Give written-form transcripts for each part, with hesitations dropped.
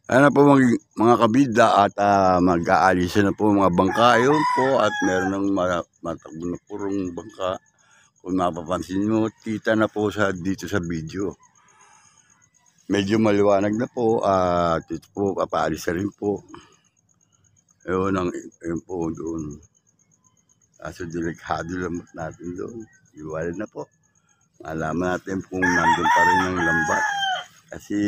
Ayan na po mga kabida at mag-aalisan na po mga bangka. Ayun po at meron ng matakbo na purong bangka. Kung mapapansin nyo, kita na po dito sa video. Medyo maliwanag na po at ito po, papaalis na rin po. Ayun po doon. Kaso delikado lambat natin doon. Iwala na po. Malaman natin kung nandun pa rin ang lambat. Kasi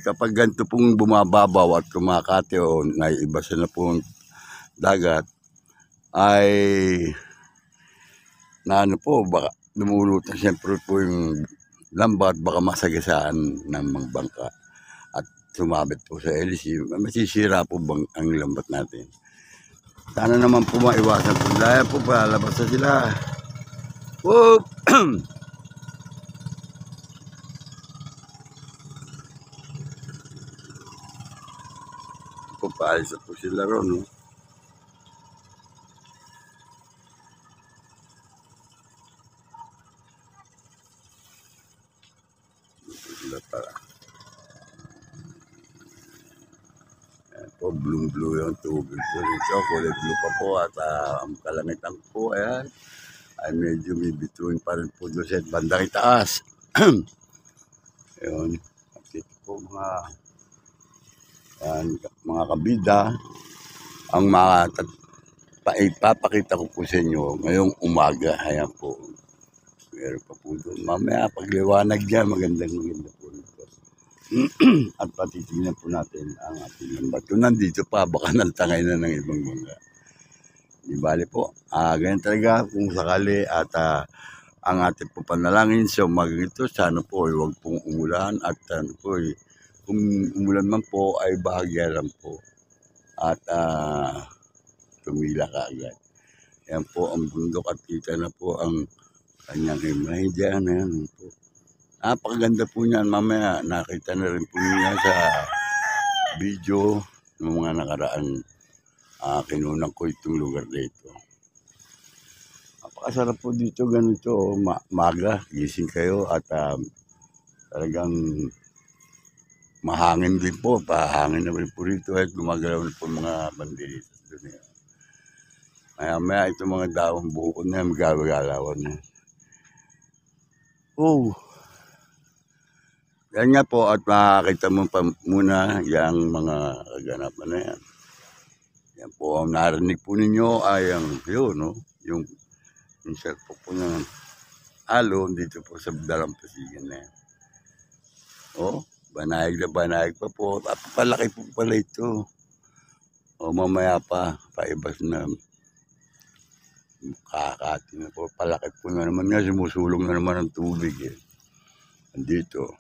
kapag ganito pong bumababaw at kumakate o naiibasa na pong dagat, ay na ano po, baka lumulutan siyempre po yung lambat, baka masagasaan ng mga bangka at sumabit po sa LC. Masisira po ang lambat natin. Sana naman po maiwasan po. Dahil po palabas na sila. Whoop! Paalis na po sila ron, no? Sila para. Ayan po, blue yung tubig po nito. Kulay blue pa po at ang kalamitan po, ayan, ay medyo may bituin pa rin po doon sa bandang itaas. Ayun. At ito po mga kabida, ang ipapakita ko po sa inyo ngayong umaga. Ayan po. Meron pa po doon. Mamaya pagliwanag dyan, maganda po ito. At patitignan po natin ang ating lambat. Kung nandito pa, baka naltangay na ng ibang bangka. Di bali po. Ganyan talaga kung sakali at ang ating po panalangin sa umaga ito, sana po huwag pong umulan at sana po kung umulan man po ay bahagya lang po at tumila ka agad. Yan po ang bundok at kita na po ang kanyang himay dyan. Ayan po. Napakaganda po niyan. Mamaya nakita na rin po niya sa video ng mga nakaraan. Kinunang ko itong lugar dito. Napakasarap po dito ganito. Maga, gising kayo at talagang mahangin din po. Pahangin na rin po rito at gumagalaw na po mga banderitas doon. Maya itong mga daong buko na magagalawan na. Oh, yan nga po at makakita mo pa muna yung mga kaganapan na yan. Yan po ang narinig po ninyo ay yun, no? Yung cellphone po ng alon dito po sa dalampasigan na yan. Oh, banayag na banayag pa po. Palaki po pala ito. O mamaya pa, paibas na kakati na po. Palaki po na naman nga, sumusulong na naman ang tubig eh. Andito.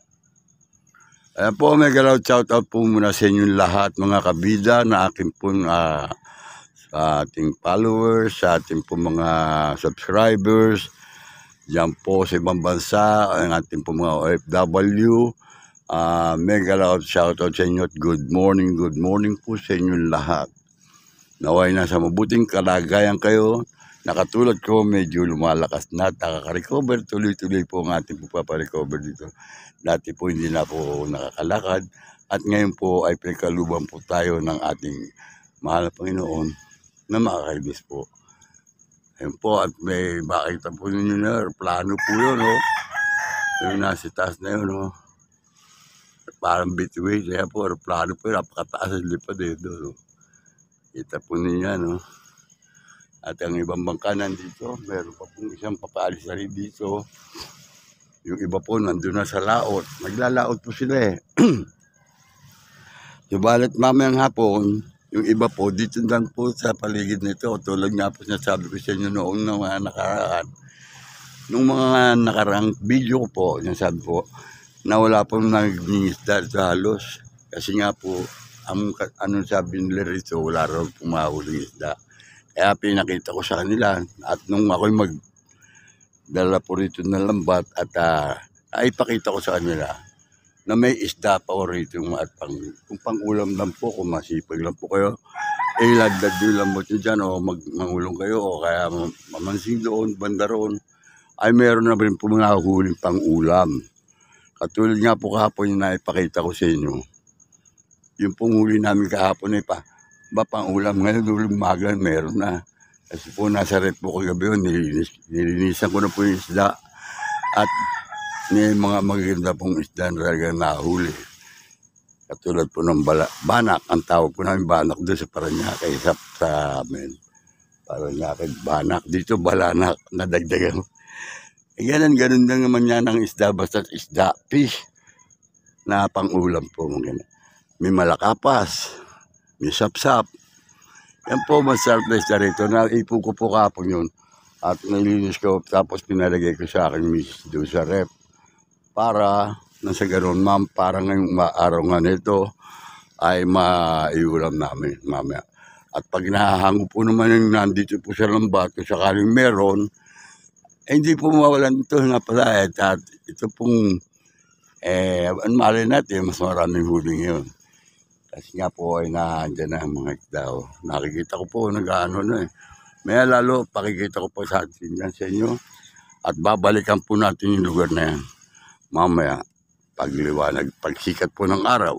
Ayan po, mega loud shoutout po muna sa inyong lahat mga kabida na aking pong sa ating followers, sa ating pong mga subscribers. Diyan po sa ibang bansa, ang ating pong mga OFW. Mega loud shoutout sa inyo at good morning po sa inyong lahat. Naway nasa mabuting kalagayan kayo. Nakatulad ko, medyo lumalakas na, nakaka-recover, tuloy-tuloy po ang ating paparecover dito. Dati po hindi na po nakakalakad at ngayon po ay pinagkaluban po tayo ng ating mahal na Panginoon na makakaibis po. Ayun po at may makita po ninyo na plano po yun, no? Yung nasa taas na yun, no? Parang between, kaya po plano po yun, napakataas ang lipad dito, no? Kita po ninyo, no? At ang ibang bangka nandito, meron pa pong isang papaalis na rin dito. Yung iba po nandun na sa laot. Naglalaot po sila eh. Subalit mamayang hapon, yung iba po dito lang po sa paligid nito. Tulad nga po sinasabi ko sa inyo noong mga nakaraan. Nung mga nakaraang video ko po, sinasabi po, na wala pong nag-iisda sa halos. Kasi nga po, anong sabi nila rito, wala raw pumahuling isda. Kaya pinakita ko sa kanila at nung ako'y magdala po rito ng lambat at ipakita ko sa kanila na may isda pa o rito at kung pang-ulam lang po, kung masipag lang po kayo, ilagdag yung lambot nyo dyan o mangulong kayo o kaya mamansing doon, banda roon, ay meron na rin po mga huling pang-ulam. Katulad nga po kahapon yung naipakita ko sa inyo. yung pong huli namin kahapon ay pang ulam. Ngayon umaga meron na. Kasi po nasa rep po kagabi yun, nilinisan ko na po yung isda. At may mga magaganda pong isda na talaga nahuli. Katulad po ng banak, ang tawag po namin banak doon sa Paranaque, sa amin. Paranaque, banak. Dito balanak, nadagdagan. Ganun lang naman yan ang isda, basta isda, fish, na pang-ulam po. May malakapas, may sapsap. Yan po, masarap na isda rito. Naipo ko po kapon yun. At nilinis ko, tapos pinalagay ko sa aking misis doon sa rep. Para, nasa ganoon, ma'am, para ngayong araw nga nito, ay maiulam namin mamaya. At pag nahahango po naman yung nandito po sa lambat, kung sakaling meron, hindi po mawalan ito nga pala. At ito pong, malay natin, mas maraming huli ngayon. Kasi nga po ay nandiyan na ang mga isda. Nakikita ko po, nag-ano na eh. May lalo, pakikita ko po sa atin yan sa inyo. At babalikan po natin yung lugar na yan. Mamaya, pagliwanag, pagsikat po ng araw.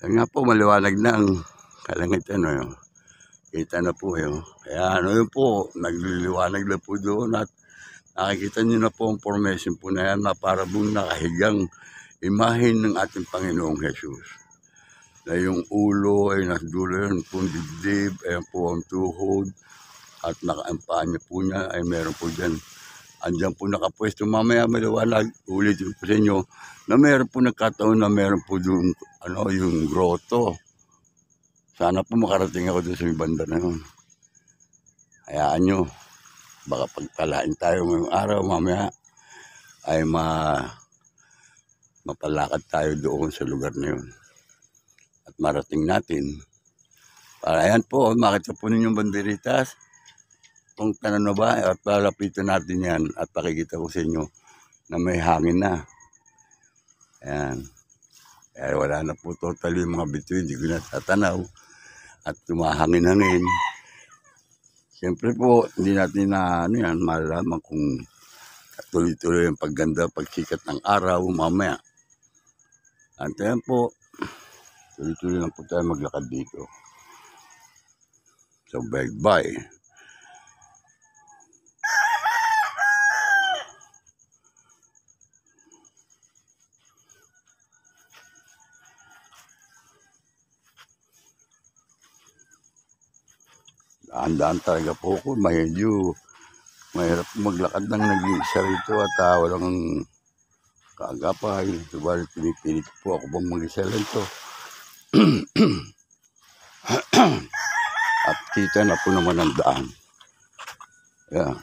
Yan nga po, maliwanag na ang kalangitan. Kita na po yun. Kaya yun po, nagliliwanag na po doon at nakikita nyo na po ang formation po na yan na para pong nakahigang imahin ng ating Panginoong Jesus. Na yung ulo ay nasa dulo yun po ang dibdib, ayan po ang tuhod at nakaampaan niya po niya ay meron po dyan. Andyan po nakapwesto mamaya maliwanag, ulitin po sa inyo na meron po nagkataon na meron po doon yung grotto. Sana po makarating ako doon sa banda na yun. Hayaan nyo, baka pagpalain tayo ngayong araw, mamaya ay mapalakad tayo doon sa lugar na yun. At marating natin. Para ayan po, makita po ninyong banderitas. Kung tanan na ba, at palapitan natin yan at pakikita ko sa inyo na may hangin na. Ayan. Kaya wala na po totally yung mga bituin, hindi ko natatanaw. At tumahangin-hangin. Siyempre po, hindi natin malalaman kung tuloy-tuloy ang pagganda, pagsikat ng araw, mamaya. At yan po, tuloy-tuloy lang po tayo maglakad dito. So, bye-bye. Daan-daan talaga po ako. Mahirap maglakad ng nag-iisa rito at walang kaagapay. Subalit pinipilit po ako bang mag-isa rito. At kita na po naman ang daan. Yeah.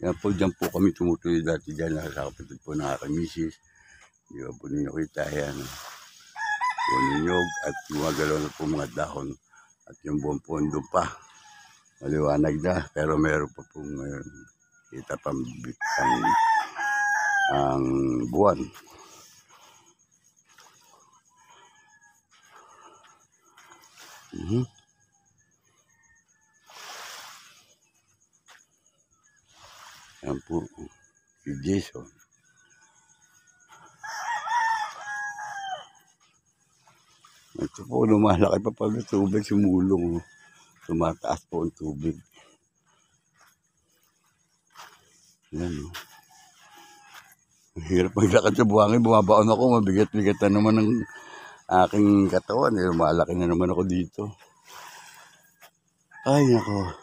Yan po, dyan po kami tumutuloy dati dyan. Sa kapatid po ng aking misis. Di ba po ninyo kita yan. Ninyog at gumagalaw na po mga dahon at yung buong pondo pa maliwanag na pero meron pa po ngayon kita pang ang buwan. Yan po si Jason. Ito po, lumalaki pa pag tubig, sumulong. Tumataas po ang tubig. Yan o. Hirap maglakad sa buhangin, bumabaon ako, mabigat-bigat na naman ang aking katawan. Lumalaki na naman ako dito. Ay, nako.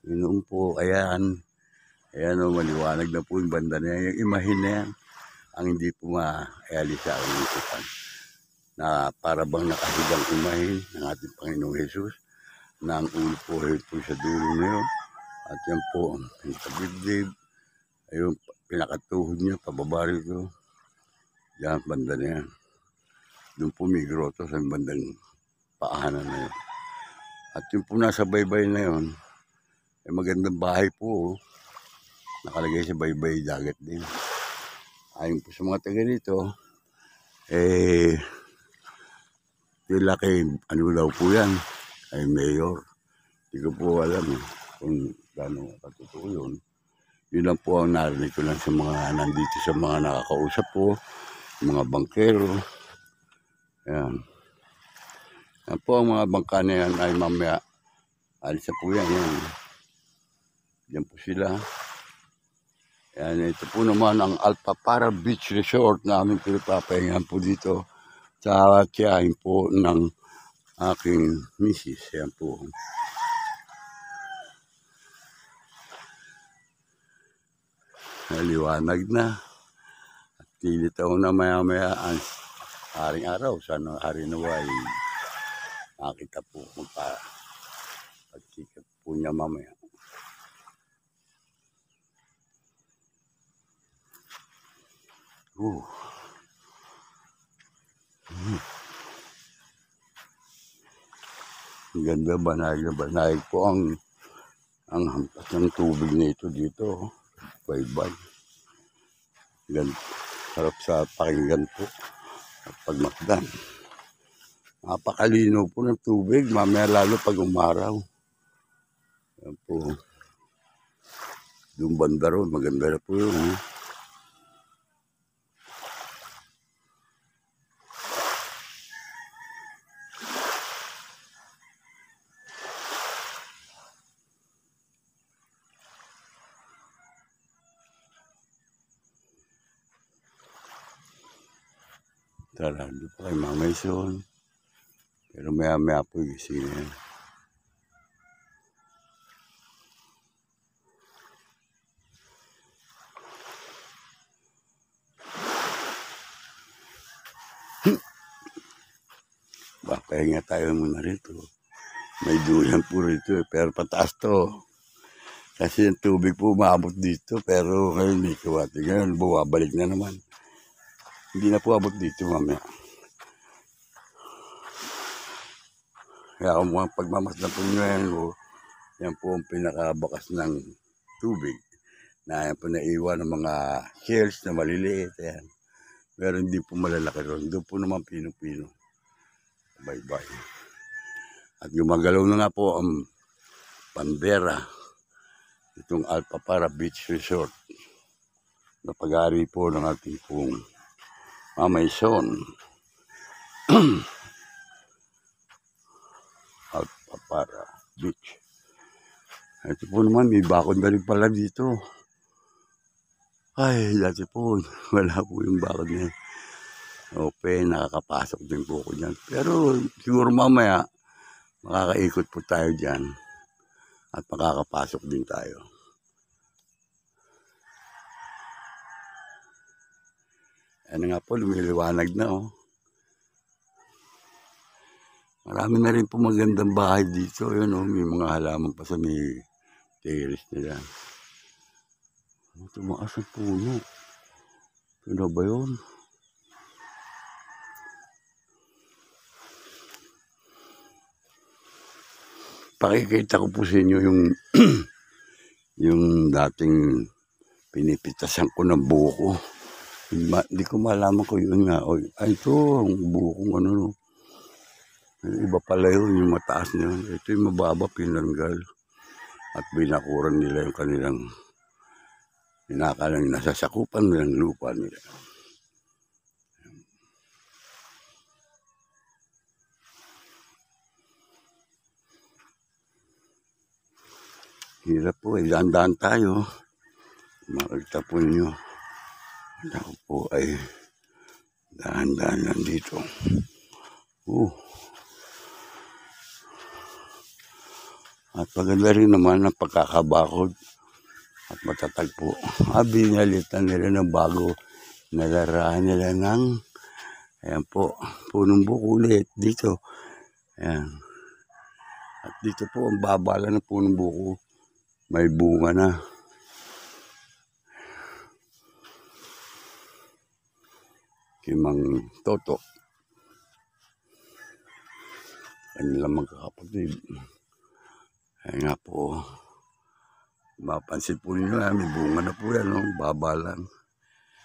Yun po, ayan. Ayan o, maliwanag na po yung banda na yan. Yung imahin na yan, ang hindi po ma-alis sa aking isipan. Na para bang nakahigang imahin ng ating Panginoong Jesus na ang ulo po sa dulo na yun. At yan po, yung tabibdib, ayun, pinakatuhod niya, pababa rito. Yan, banda na yan. Doon po may grotto sa bandang paahanan na yun. At yung po nasa baybay na yun, ay magandang bahay po, nakalagay sa baybay dagat din. Ayon po sa mga taga dito, laki, ano daw po yan, ay mayor. Hindi ko po alam kung gano'ng katotoo yun. Yun lang po ang narinig ko lang sa mga nandito, sa mga nakakausap po, mga bangkero. Ayan. Yan po ang mga bangka na yan ay mamaya. Alis na po yan. Yan. Yan po sila. Yan, ito po naman ang Alpapara Beach Resort na aming pinapapahingan po dito sa tiyahin po ng aking misis. Yan po. Liwanag na. At tilitaw na maya-maya ang haring araw. Sana hari na ay nakita po kung pagsikat po niya mamaya. Ang ganda, banayag na banayag po ang hampas ng tubig na ito dito. Baybay. Ganda. Sarap sa pakinggan po at pagmasdan. Napakalino po ng tubig, mamaya lalo pag umaraw. Yan po. Yung banda ron, maganda na po yun. Tara, hindi pa kayo mamayson. Pero maya-maya po gising yan. Pahinga tayo muna rito. May duyan po rito pero pataas to. Kasi yung tubig po maabot dito pero ngayon may kawati. Ngayon bumabalik na naman. Hindi na po abot dito mamaya. Kaya kung mga pagmamasdan po nyo yan po ang pinakabakas ng tubig. Na yan po naiwan ng mga shells na maliliit. Yan. Pero hindi po malalaki ron. Doon po naman pino-pino. Bye-bye. At gumagalaw na nga po ang bandera. Itong Alpapara Beach Resort. Na pag-aari po ng ating pong mamayson. Alpapara Beach. Ito po naman, may bakod na rin pala dito. Ay, dati po, wala po yung bakod na yan. Open, nakakapasok din po ko dyan. Pero siguro mamaya, makakaikot po tayo dyan. At makakapasok din tayo. Ano nga po, lumiliwanag na oh. Marami na rin po magandang bahay dito. Yun oh, may mga halaman pa sa may terrace nila. Tumaas ang puno. Ano ba yun? Pakikita ko po sa inyo yung yung dating pinipitasan ko ng buko. Hindi ko malaman ko yun nga. Ay, ito, ang bukong ano. Iba pala yun, yung mataas na yun. Ito yung mababa, pinanggal. At binakuran nila yung kanilang pinakalang nasasakupan nilang lupa nila. Hirap po, dahan-dahan tayo. Makikita po ninyo. Ako po ay dahan-dahan lang dito. At maganda rin naman ang pagkakabakod at matatag po. Binalitan nila ng bago. Nalaraan nila ng ayan po, punong buko ulit dito. Ayan. At dito po ang babala ng punong buko. May bunga na. Kimang Toto. Kanilang magkakapatid. Ayan nga po. Mapansin po ninyo, may bunga na po yan, no? Babalan.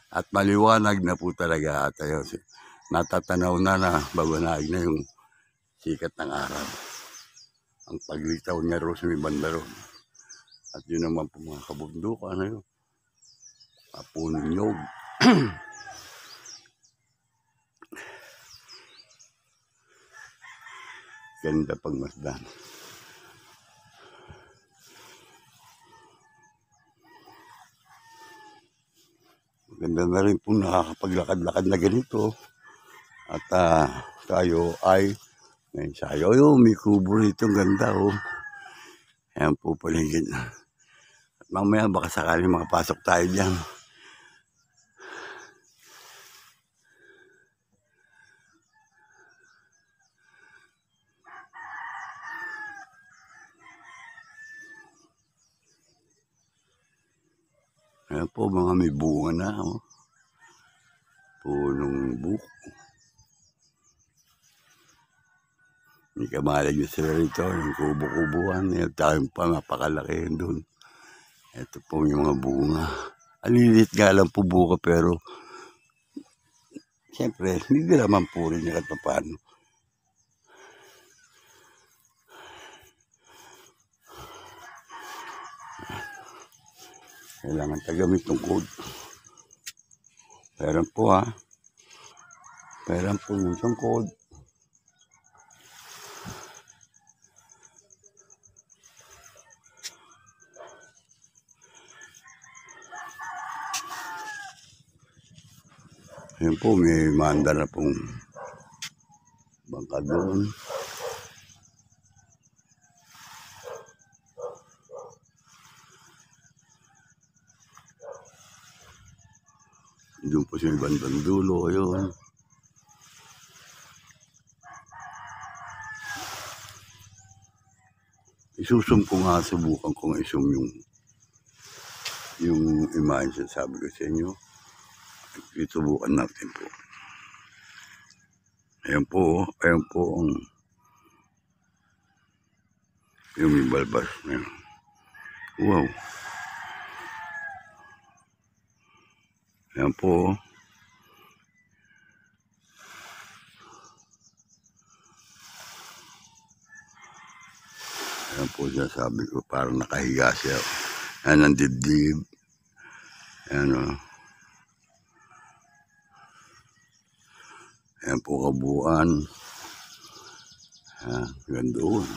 At maliwanag na po talaga. At ayun, natatanaw na babanayag na yung sikat ng araw. Ang paglitaw niya ro sa may banda ro. At yun naman po mga kabundukan. Ano yun? Punong nyog. Ganda pagmasdan. Maganda na rin po nakakapaglakad-lakad na ganito. At tayo ay may sayo. May kubo rito. Ganda oh. Ayan po paligid. At mamaya baka sakaling makapasok tayo dyan. Ayan po mga may bunga na oh. Punong buko. May kamalag na sila rito. Yung kubo-kubuhan. Tayong pa napakalaki doon. Ito po yung mga bunga. Alilit nga lang po buka pero siyempre hindi naman po rin kahit paano. Kailangan tagamit ng code. Meron po meron po yung code. Ayan po, may manda na pong bangka doon. Doon po siya bandang dulo, yun. Isusum ko nga, subukan ko nga isum yung image, sabi ko sa inyo. Isubukan natin po. Ayan po yung may balbas. Ayan. Wow. Ayan po. Ayan po siya, sabi ko, parang nakahiga siya. Ayan ang dibdib. Ayan o. Ayan po kabuuan. Ayan, gandoon.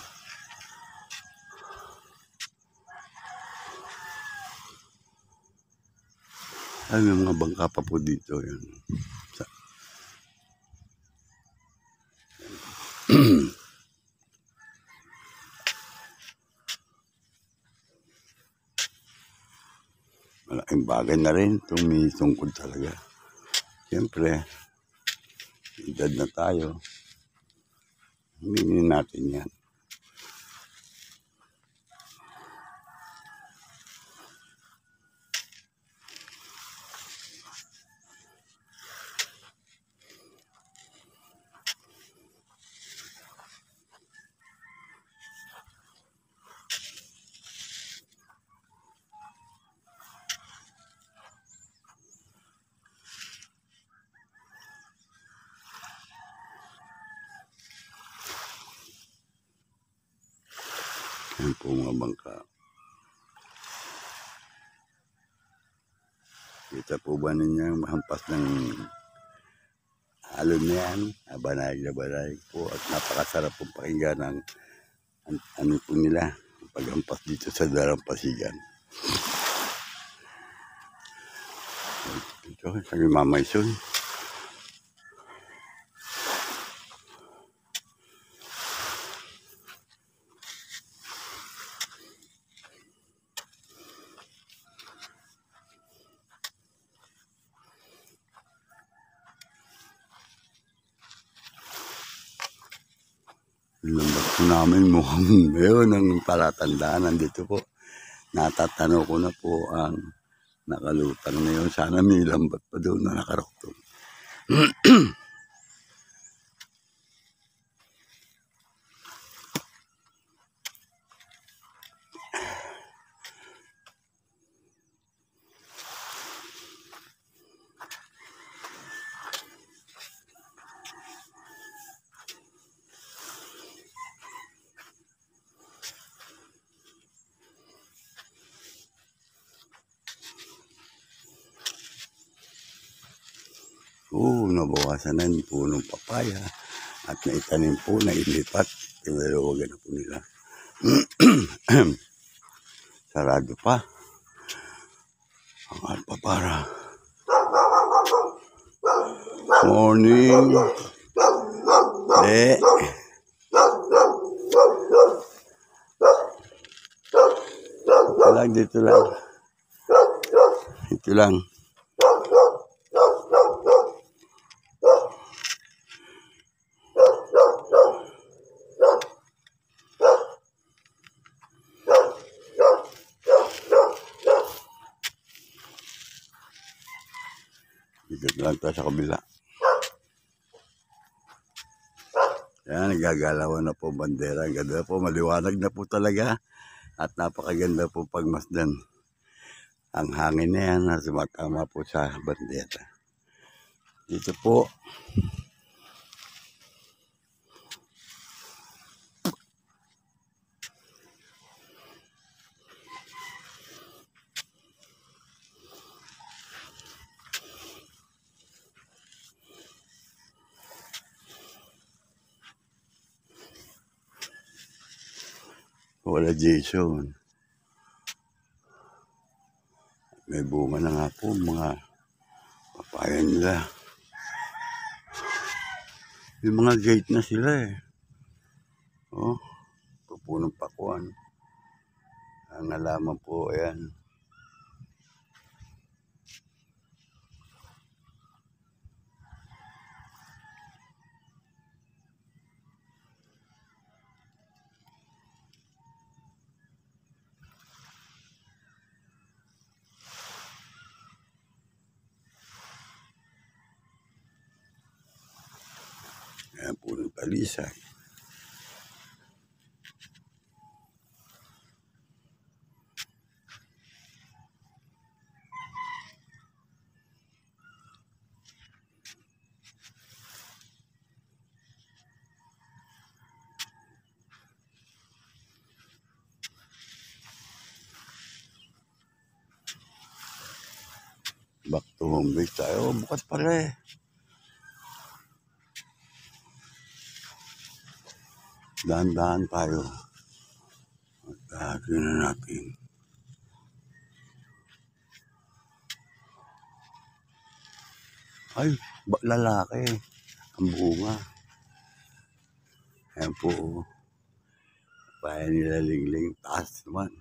Ay, may mga bangka pa po dito. Ayan. Malaking bagay na rin itong may tungkod talaga. Siyempre, edad na tayo. Hingin natin yan. Yan po mga bangka. Kita po ba ninyo yung mahampas ng alon na yan? Banayag na banayag po. At napakasarap pong pakinggan ng ano po nila. Paghampas dito sa Dalampasigan. Ito, sabi Mama Ison. Lambat po namin mukhang yun ang palatandaan. Nandito po. Natatanaw ko na po ang nakalutang na yun. Sana may lambat pa doon na nakaroktong. nabawasan na yung punong papaya at naitanim po, nailipat. Tinalawagan na po nila. Sarado pa. Ang alpapara. Morning. Dito lang. Ito lang. Dito lang tayo sa kabila. Yan, nagagalawan na po bandera. Ang ganda po, maliwanag na po talaga. At napakaganda po pagmasdan. Ang hangin na yan na sumatama po sa bandera. Dito po. Wala Jason. May bunga na nga po mga papaya nila. May mga gate na sila eh. Oh, pupunong pakuan. Ang alaman po, ayan. Ayan po ng talisay. Back to home base tayo. Bukas pala eh. Dahan-dahan tayo. At na natin. Ay, lalaki. Ang bunga. Ayan po. Papaya nila lingling. Taas naman.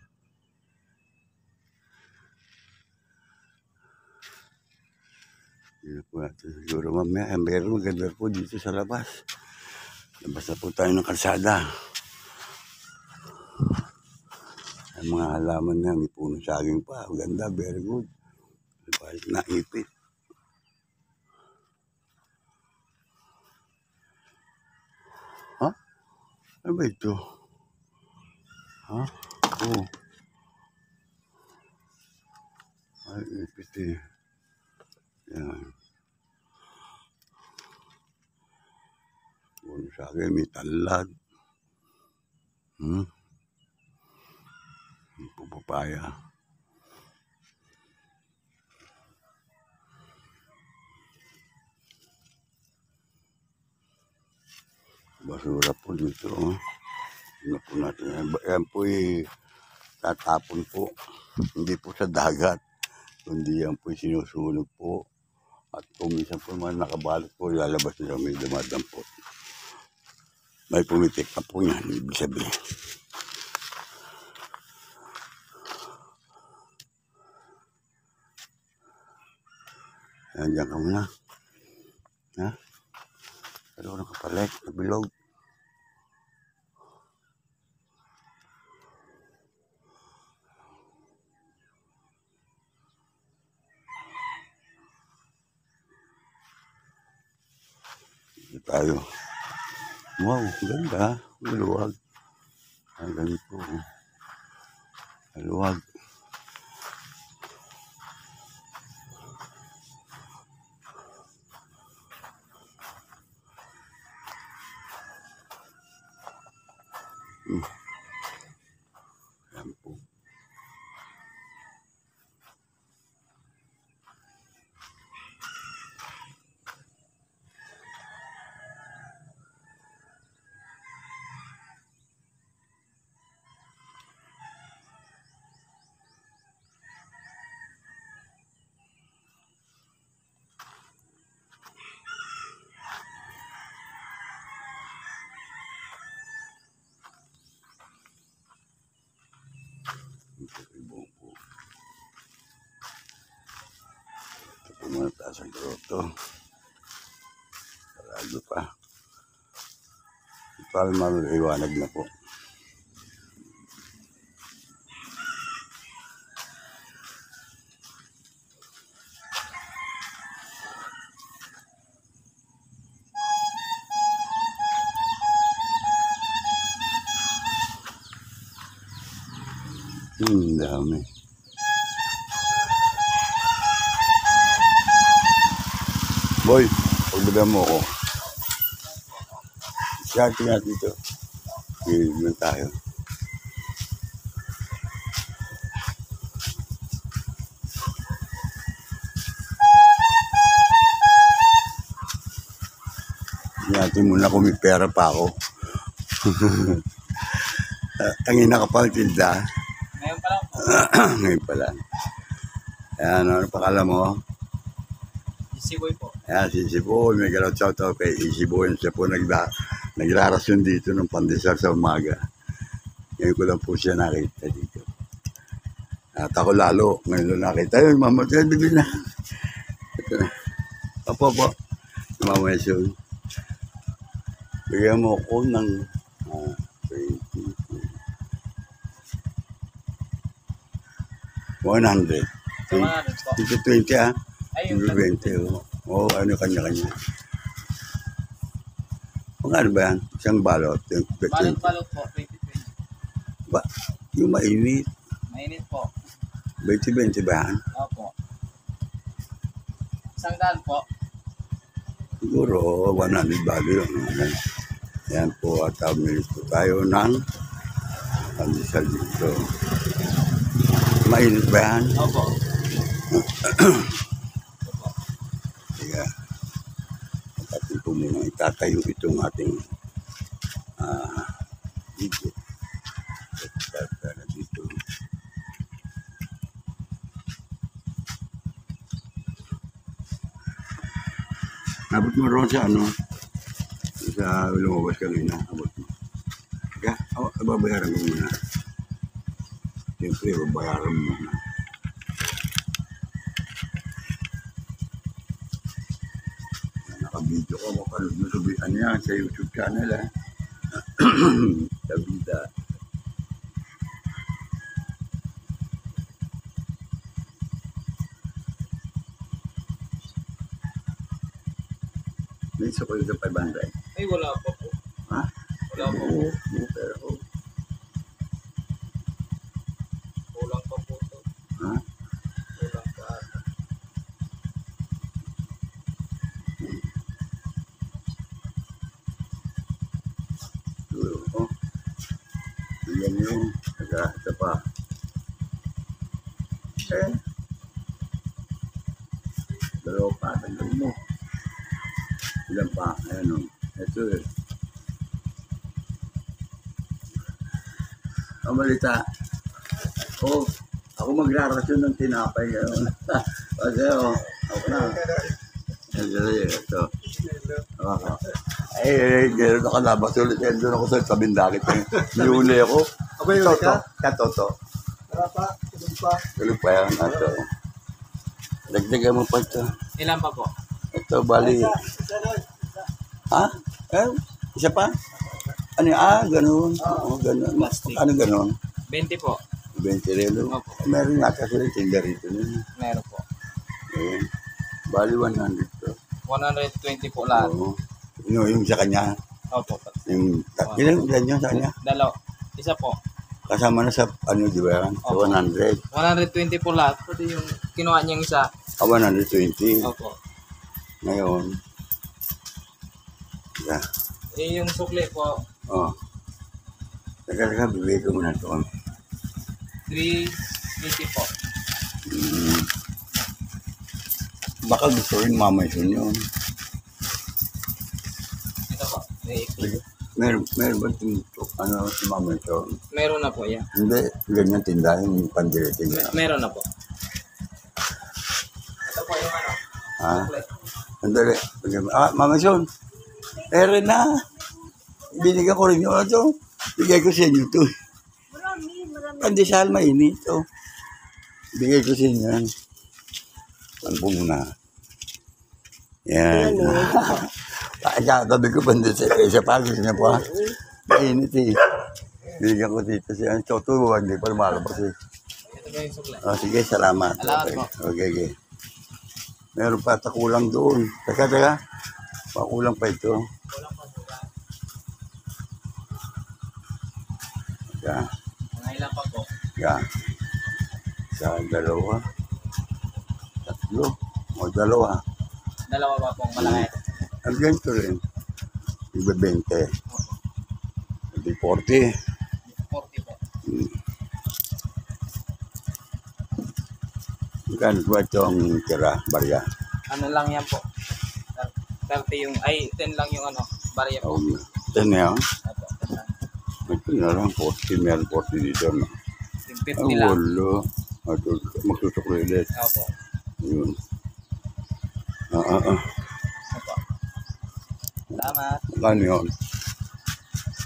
Hindi po natin siguro mamaya. Meron maganda po dito sa labas. Labas na po tayo ng kalsada. Ang mga halaman na may puno saging pa. Ganda, very good. Balik na ipit. Ha? Ano ba ito? Ha? Oo. Ay, ipit eh. Yan. Puno saging, may talad. Papaya. Basura po dito. Ano po natin. Yan po tatapon po. Hindi po sa dagat. Kundi yan po sinusunog po. At kung minsan po man nakabalot po, lalabas nila may dumadampot. May pumitik na po yan. Ibig sabihin. Diyan ka muna. Ha? Pero nakapalit, nabilog. Dito tayo. Wow, ganda. Maluwag. Ang ganito. Maluwag. Yan po. Nasa grotto. Sarado pa. Para maliwanag na po. Dami. Boy, pagbigyan mo ako. Shouting nga dito. Bigyan tayo. Natin muna kung may pera pa ako. Tangina ka pang tilda. Ngayon pa lang po. Ngayon pala. Ayan, ano pakala mo? Easy boy po. Ayan, si Easy Boy. May galaw chow kay Easy Boy. Siya po nagrarasyon dito ng pandesal sa umaga. Ngayon ko lang po siya nakita dito. At ako lalo, ngayon lang nakita. Ayun, mama, bibili na. Opo. Mama Yun. Bigyan mo ko ng 100. So, 100 po. Dito 20 ah. Ay, yung 20 oh. Oo, ano kanya-kanya. Kung ano ba yan? Isang balot. balot po, 20-20. Ba? Yung mainit. Mainit po. 20-20 ba yan? Opo. $100 po. Siguro 100 value. Yan po at milis po tayo ng pandesal dito. Mainit ba yan? Opo. Kaya atin po muna itatayo itong ating video. Itatayo dito. Abot mo ron sa ano? Sa lumabas kanina. Abot mo. Kaya, babayaran mo muna. Siyempre, babayaran mo muna. Naka-video ko. Mapanood mo ano yan sa YouTube channel eh. Sa vida. May isa ko yung 500. Ay, wala pa po. Ha? Wala pa po. Oo, pero Kulang pa po to. ha? Kulang pa ata. Oh. Yan yung nag-aasa pa. Dalawa pa, tanggal mo. Ilan pa? Ayan o. Ito eh. Ang balita. Oh, ako magrarasyon ng tinapay. Kasi ako na. Ito. Ako. Gano'n ako labas ulit. Doon ako sa tabing dagat. Nihuli ako. Ako yung ka? Katoto. Wala pa, tulog pa. Tulog pa yan. Ito. Dagdagan mo pa ito. Ilan pa po? Ito, bali. Ha? Isa pa? Ano yun? Ganun. Oo, ganun. Plastic. Ano ganun? 20 po. 20 relo. Opo. Meron nga kasi rin tinda rito. Meron po. Ayun. Bali 100 to. 120 po lahat. Oo. Yung sa kanya. Opo. Yung, ilan yun sa kanya? Dalaw. Isa po. Kasama na sa, ano, di ba yan? Sa Opo. 100. 120 po lahat. Pati yung kinuha niyang isa. 120. Opo. Ngayon. Yeah. Yung sukli po, Oh. Teka, bibigay ko muna ito. 380 po. Baka gusto rin mamayson yun. Ito po, 380. Meron ba si mamayson? Meron na po yan. Hindi, ganyan tinda yung pandireting na. Meron na po. Ito po yung ano, Ha? sukli. Sandali. Mamayson. Ere na. Binigyan ko rin yung ito. Bigay ko sa inyo ito. Pandesal mainit ito. Bigay ko sa inyo yan. Ano po muna? Yan. Kaya sabi ko, banda sa pagod niya po. Mainit eh. Bigyan ko dito siya. Ang choto, hindi pa lumalabas eh. Ito ba yung sukle? Oh, sige, salamat. Salamat po. Okay. Meron pa kulang doon. Teka. Pakulang pa ito. Kulang pa suka. Yan. Mga ilan pa po? Yan. Sa dalawa. Tatlo. O dalawa. Dalawa pa pong malaki. Ang ganito rin. Iba 20. Hindi 40. 40 po. Magkano ba itong tira, barya? Ano lang yan po? 30 yung, ay 10 lang yung ano, barya po. Oh, 10 na yan. Opo, 10 lang. Ito na lang, 40. Meron 40 dito. No? Yung 50 lang. Wala. Magsusukli ulit. Opo. Yun. Opo. Salamat. Magkano yun?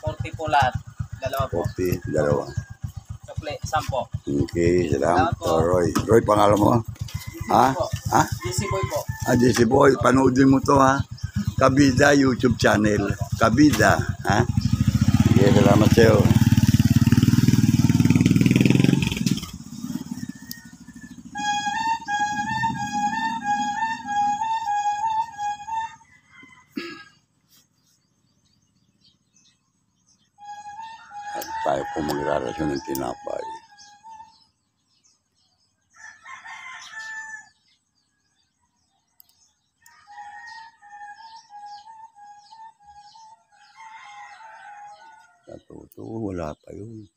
40 po lahat. Dalawa po. 40, dalawa. Sukle, 10. Okay, salamat. Salamat po. Roy. Roy, pangalan mo? Ha? Po. Ha? GC Boy po. JC Boy, panoodin mo to ha. Kabida YouTube channel. Kabida, ha? Okay, salamat sa'yo. At tayo po magrarasyon ng tinapay. Sa totoo, wala pa yun.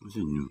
Kasi nyo.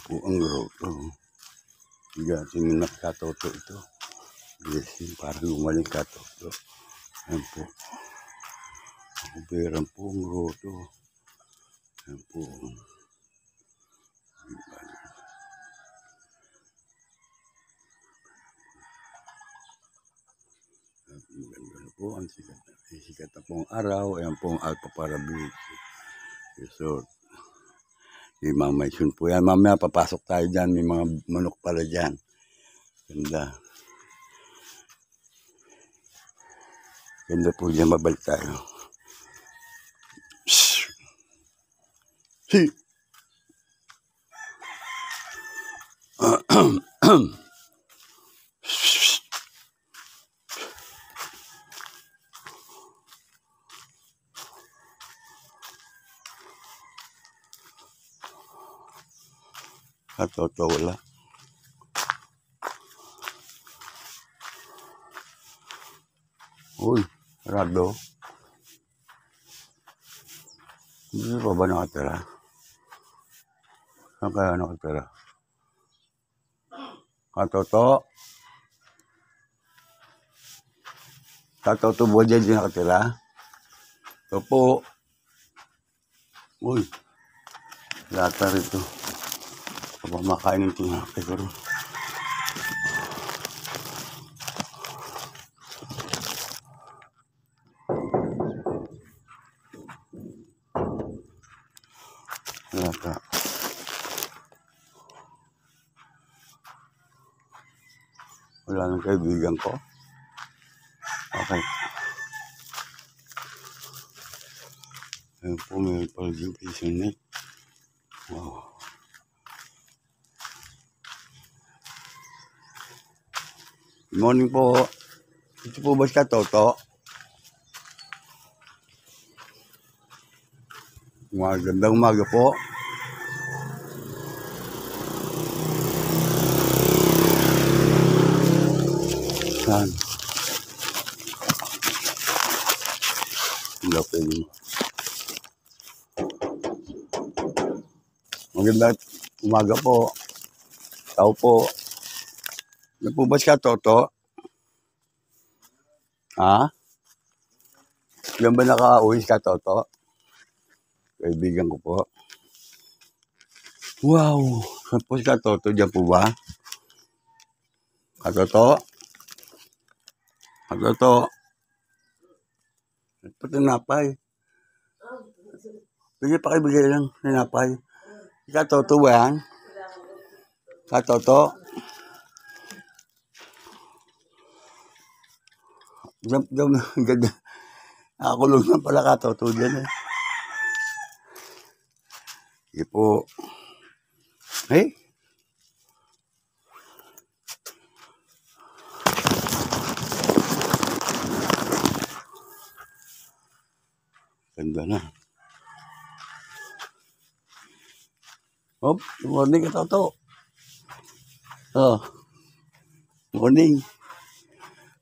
po ang grotto. Bigatin mo na katoto ito. Blessing para gumaling katoto. Ayan po. Kuberan po ang grotto. Ayan po. Maganda na po ang sikat. Sikat na po ang araw. Ayan po ang Alpha Parabit Resort. Yung mga maison po yan. Mamaya papasok tayo dyan. May mga manok pala dyan. Ganda. Ganda po dyan. Mabalik tayo. Si. Katoto wala. Uy, rado. Hindi pa ba nakatira? Saan kaya nakatira? Katoto? Katoto ba dyan din nakatira? Ito po. Uy, lata rito. Kapag makain ng tinapay ko rin. Lata. Wala nang kaibigan ko. Okay. Ayun po, may palaging piso net. Wow. Good morning po. Ito po ba si Katoto? Magandang umaga po. Saan? Hindi ako pwede. Magandang umaga po. Tao po. Ano po ba si Katoto? Ha? Yan ba nakauwi si Katoto? Kaibigan ko po. Wow! Saan po si Katoto? Diyan po ba? Katoto? Katoto? Ito tinapay. Pwede pa kayo bigay lang tinapay. Si Katoto ba yan? Katoto? Diyan, ganda. Nakakulong na pala Katoto dyan eh. Sige po. Eh? Ganda na. Oh, good morning Katoto. Oh. Morning.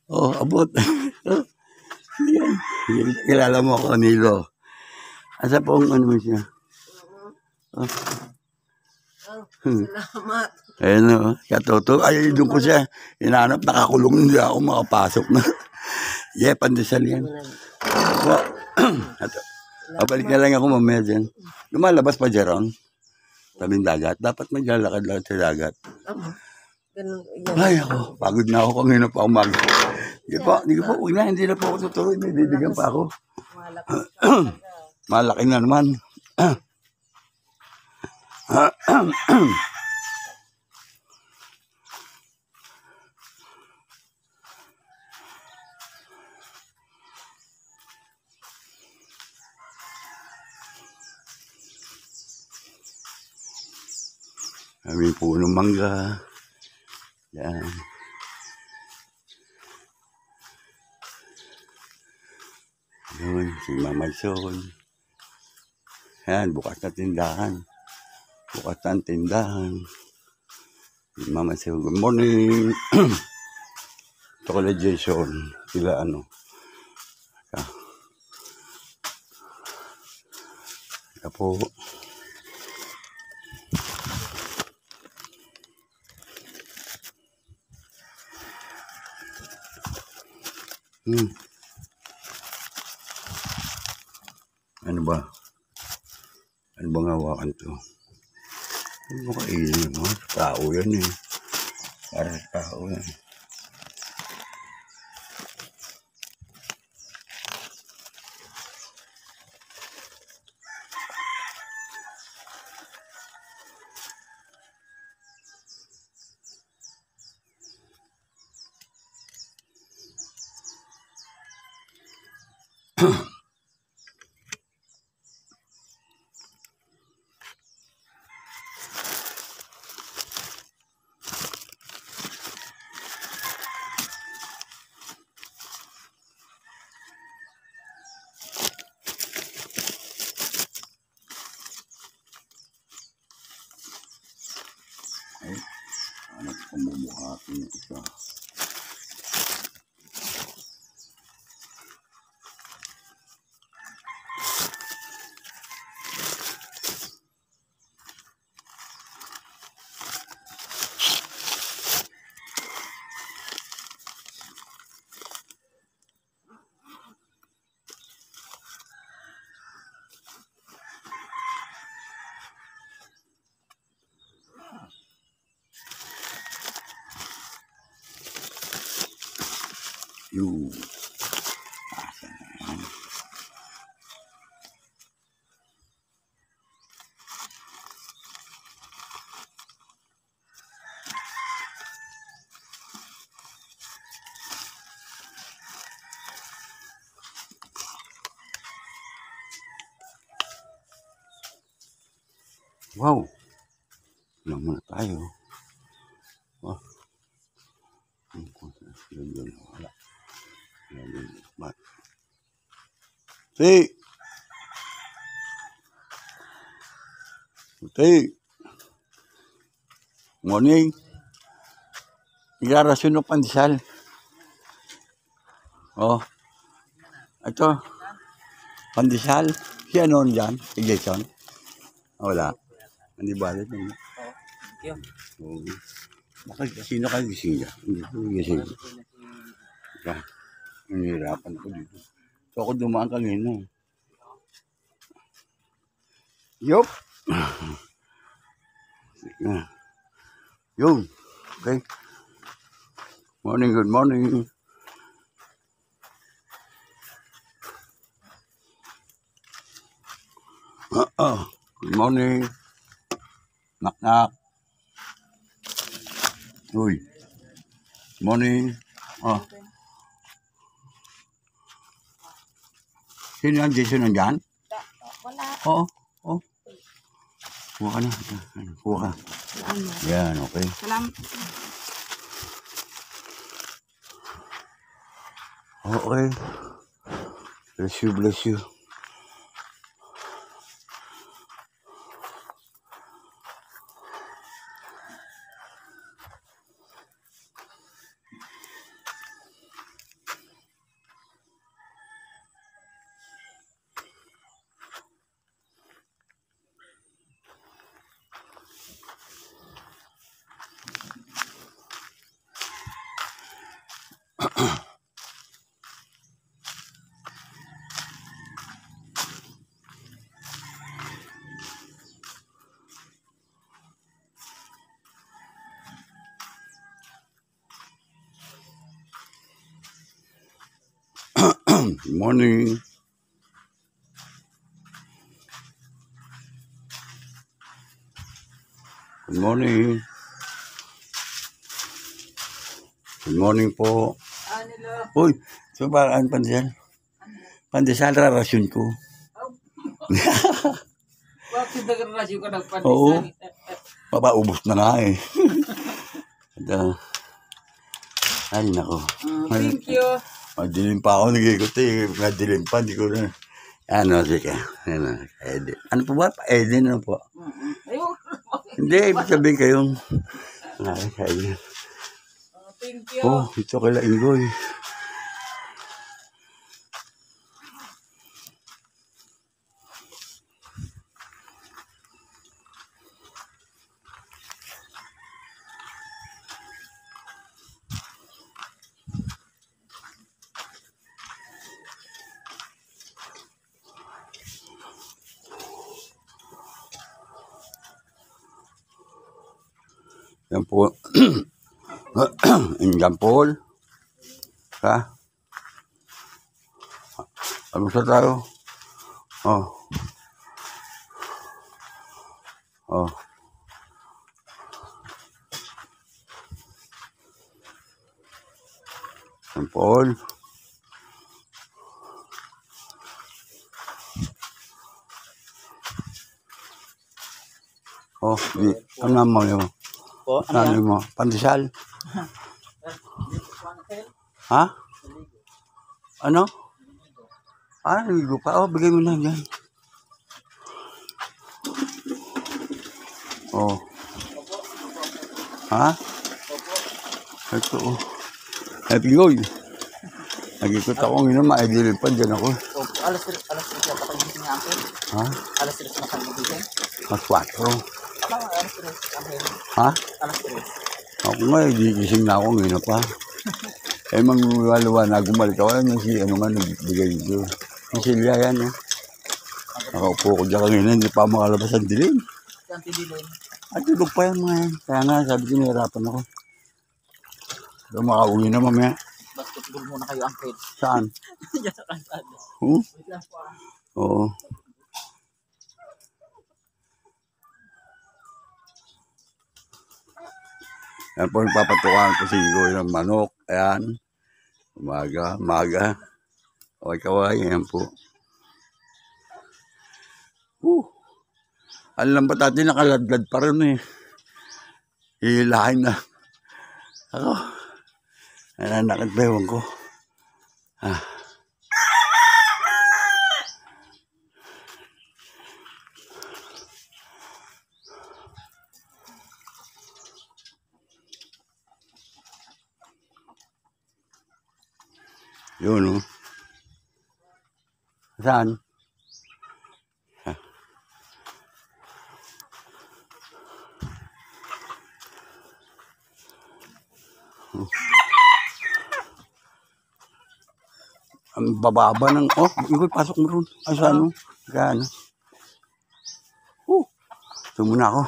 Oh, abot. Yan. Kilala mo ako, Nilo. Asa po ang ano mo siya? Oh. Salamat. Ayun o, Katoto. Ay, doon ko siya. Hinahanap, nakakulong, hindi ako makapasok na. Yeah, pandesal yan. So, pabalik na lang ako mamaya dyan. Lumalabas pa dyan, tabing dagat. Dapat maglalakad-lakad sa dagat. Ganun, Ay, ako, pagod na ako kanina pa umaga. Hindi po, hindi na po ako tutuloy. May bibigyan pa ako. Malaki na naman. May punong mangga. Yan. Yun, si Mama Son. Yan, bukas na tindahan. Bukas na tindahan. Si Mama Son, good morning. Ito ko na Jason. Sila ano. Ito po. Hmm. Ano ba? Ano bang hawakan to? Ano ba kainin mo? Tao yan eh. Para sa tao yan. Ay, anak ko mumuhatin yung isa. Yun. Wow. Lang muna tayo. Oh. Yun. Wala. Yun. Si. Si. Morning. Igarasyon ng pandesal. Oh. Ito. Pandesal. Si ano dyan? Si Jason? Wala. Hindi balik na. Yun. Oo. Bakit sino kayo gising niya? Hindi ko gising. Nahihirapan ako dito. So ako dumaan kanina. Yup. Yun. Okay. Morning, good morning. Good morning. Knock knock. Uy. Morning. Oh. Sino yan? Jason nandyan? Wala. Oo. Oh. Kuha ka na. Kuha ka. Yan, okay. Salamat. Okay. Bless you, bless you. Good morning. Good morning. Good morning po. Uy, so ba ang pandesal? Pandesal rarasyon ko. Bakit nag-rasyo ka ng Oo. pandesal? Papaubos na nga eh. Ay, nako. Thank you. Madilim pa ako nag-ikot eh. Madilim pa, hindi ko na. Ano, sige. Ano, Eden. Ano po ba? Eden, ano po? Ayun. Hindi, ibig sabihin kayong. Eden. Thank you. Oh, ito kila Ingoy. Yan po. Yan po. Ha? Ano sa tayo? Oh. Oh. Yan po. Oh, di. Ano mo yun? Po, Ano mo? Pandesal? Ha? Ano? Ah, naligo pa. Oh, bigay mo lang yan. Oh. Ha? Ito, oh. Happy goy. Nagikot ako ngayon, maigilid pa dyan ako. Opo, alas 3 yata kayo gising na Uncle. Ha? Alas 3 na kayo gising. Mas 4. Tama, alas 3 Uncle. Ha? Alas 3. Ako nga, gising na ako ngayon pa. Eh, mangwalawa na gumalik ako. Ano si, ano nga, nagbigay dito. Ang silya yan, eh. Nakaupo ko dyan kanina, hindi pa makalabas ang dilim. Yan, tidilim. At tulog pa yan mga yan. Kaya nga, sabi ko, nahirapan ako. So, makauwi na mamaya. Basketball muna kayo, Uncle. Saan? Diyan sa kalsada. Hmm? Wait lang po, ah. Oo. Yan po, nagpapatukan po si Igoy ng manok. Ayan. Umaga. Kaway-kaway. Ayan po. Alam ba natin nakaladlad pa rin eh. Hihilahin na. Ako. Nananakit ba ewan ko. Ah. Yun, oh. Saan? Ang bababa ng... Oh, Igoy, pasok mo ron. Ay, saan, oh? Saan? Ito muna ako.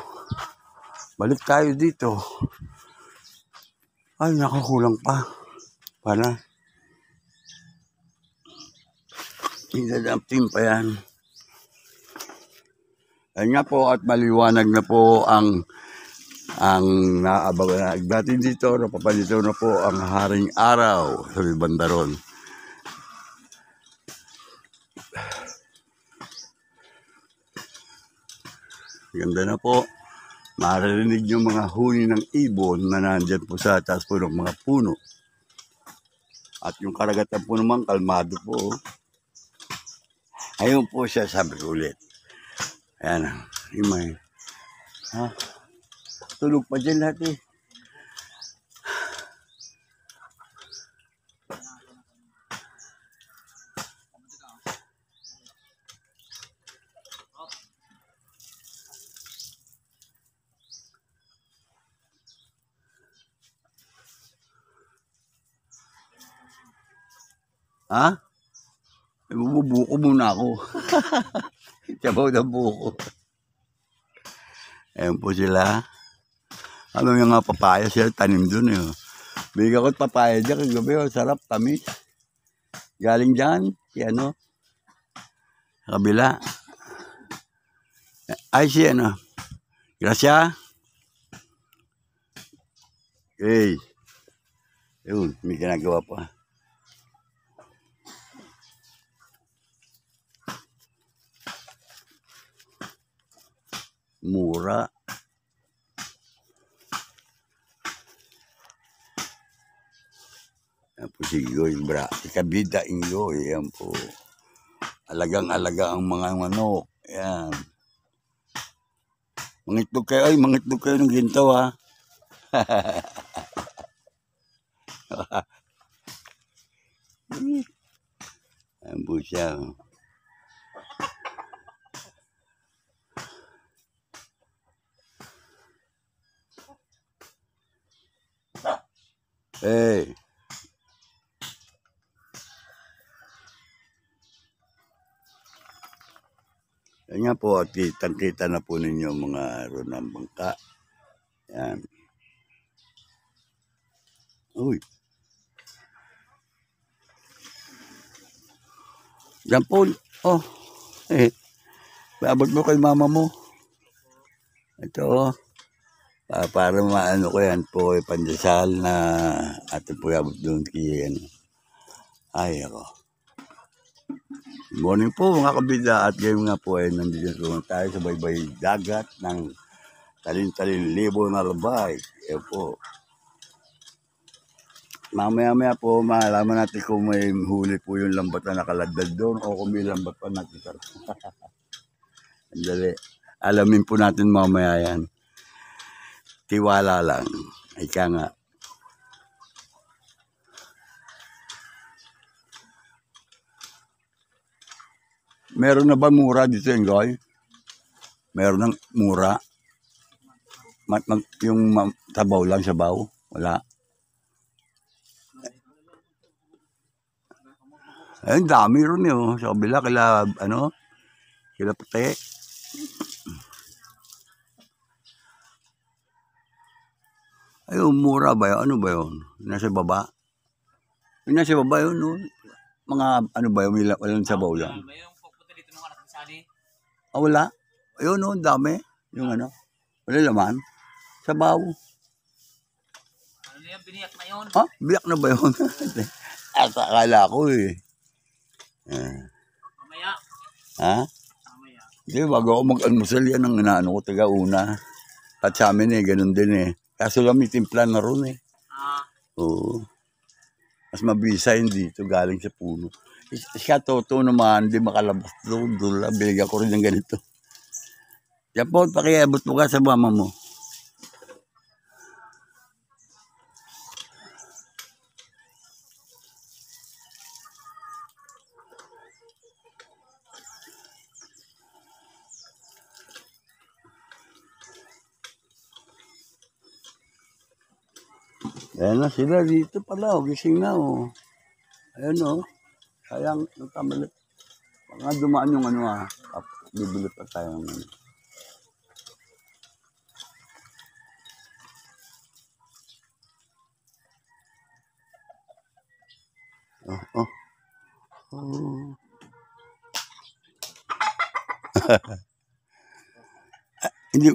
Balik tayo dito. Ay, nakakulang pa. Para. Idadamping pa yan. Ayun nga po at maliwanag na po ang naabangan dati dito, napapalito na po ang haring araw sa Bandaron. Ganda na po. Maririnig yung mga huni ng ibon na nandyan po sa taas po ng mga puno. At yung karagatan po naman, kalmado po. Ayun po siya, sabi ko ulit. Ayan, himay. Ha? Tulog pa dyan lahat eh. Ha? Bubuko muna ako. Sabaw na buko. Ayan po sila. Ano yung nga papaya sila, tanim dun eh. Bigyan ko papaya dyan, kagabi, sarap, tamis. Galing dyan, si ano, kabila. Ay, si ano, Gracia. Okay. Yun, may ginagawa pa. Mura. Yan po si Igoy, si Kabida Igoy, yan po. Alagang-alaga ang mga manok. Yan. Mangitlog kayo ng ginto ha. Yan po siya. Hey. Yan nga po at kitang-kita na po ninyo mga ron ng bangka. Yan. Uy. Yan po. Oh. Paabot mo kay mama mo. Ito. Para maano ko yan po. Pandesal na atin po abot doon kay ano. Ay ako. Good morning po mga kabida. At ngayon nga po ay nandito tayo sa baybay dagat ng talin-talin libo na labay. Yan po. Mamaya-maya po, malaman natin kung may huli po yung lambat na nakaladad doon o kung may lambat pa nakikita. Andali. Alamin po natin mamaya yan. Tiwala lang. Ika nga. Meron na ba mura dito, Engoy? Meron ng mura? Yung sabaw lang, sabaw? Wala. Ayun, dami rin yun. Sa kabila, kila puti. Ayun, mura ba yun? Ano ba yun? Nasa baba? Yung nasa baba yun, no? Mga, ano ba yun? Walang sabaw lang. Yung pupunta dito nung anak ni Sally. Ah, wala? Ayun, no? Dami. Yung ano? Wala laman. Sabaw. Ano na yan? Biniyak na yun. Ha? Biyak na ba yun? At akala ko eh. Mamaya. Ha? Mamaya. Hindi, bago ako mag-almusal yan ang inaano ko taga-una. At sa amin eh, ganun din eh. Kaso lang may timpla na ron eh. Oo. Mas mabisa yun dito, galing sa puno. Siya toto naman, hindi makalabas doon. Doon lang, binigyan ko rin ng ganito. Yan po, pakiabot mo ka sa mama mo. Ayan na sila dito pala, gising na oh. Ayan oh. Sayang, nagkamali. Mga dumaan yung ano ah. Bibili pa tayo ng ano. Oh. Hindi,